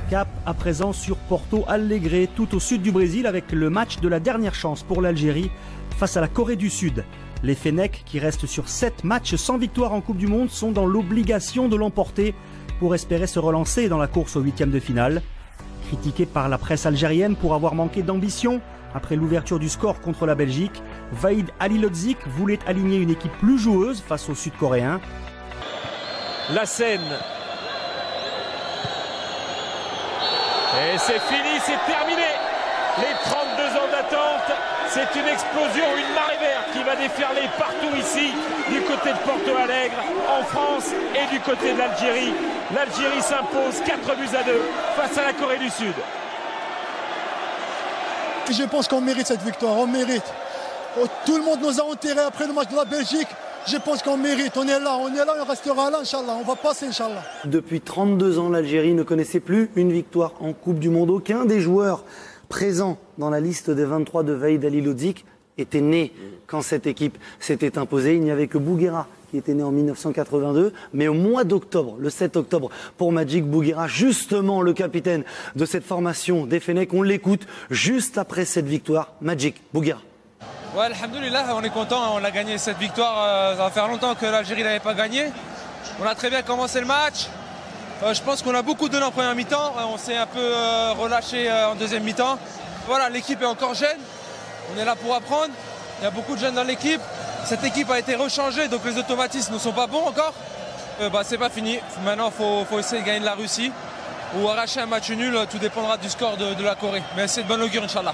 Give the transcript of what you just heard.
Cap à présent sur Porto Alegre, tout au sud du Brésil, avec le match de la dernière chance pour l'Algérie face à la Corée du Sud. Les Fennecs, qui restent sur 7 matchs sans victoire en Coupe du Monde, sont dans l'obligation de l'emporter pour espérer se relancer dans la course aux 8e de finale. Critiqué par la presse algérienne pour avoir manqué d'ambition après l'ouverture du score contre la Belgique, Vahid Halilhodžić voulait aligner une équipe plus joueuse face aux Sud-Coréens. La scène. Et c'est fini, c'est terminé. Les 32 ans d'attente, c'est une explosion, une marée verte qui va déferler partout ici, du côté de Porto Alegre, en France et du côté de l'Algérie. L'Algérie s'impose 4-2 face à la Corée du Sud. Je pense qu'on mérite cette victoire, on mérite. Tout le monde nous a enterrés après le match de la Belgique. Je pense qu'on mérite, on est là, on restera là, Inch'Allah, on va passer, Inch'Allah. Depuis 32 ans, l'Algérie ne connaissait plus une victoire en Coupe du Monde. Aucun des joueurs présents dans la liste des 23 de Vahid Halilhodžić était né quand cette équipe s'était imposée. Il n'y avait que Bouguera qui était né en 1982, mais au mois d'octobre, le 7 octobre, pour Magic Bouguera, justement le capitaine de cette formation des Fennecs. On l'écoute juste après cette victoire. Magic Bouguera. Ouais, alhamdoulilah, on est content, on a gagné cette victoire. Ça va faire longtemps que l'Algérie n'avait pas gagné. On a très bien commencé le match. Je pense qu'on a beaucoup donné en première mi-temps. On s'est un peu relâché en deuxième mi-temps. Voilà, l'équipe est encore jeune. On est là pour apprendre. Il y a beaucoup de jeunes dans l'équipe. Cette équipe a été rechangée, donc les automatismes ne sont pas bons encore. C'est pas fini. Maintenant, il faut essayer de gagner de la Russie ou arracher un match nul. Tout dépendra du score de la Corée. Mais c'est de bonne augure, Inch'Allah.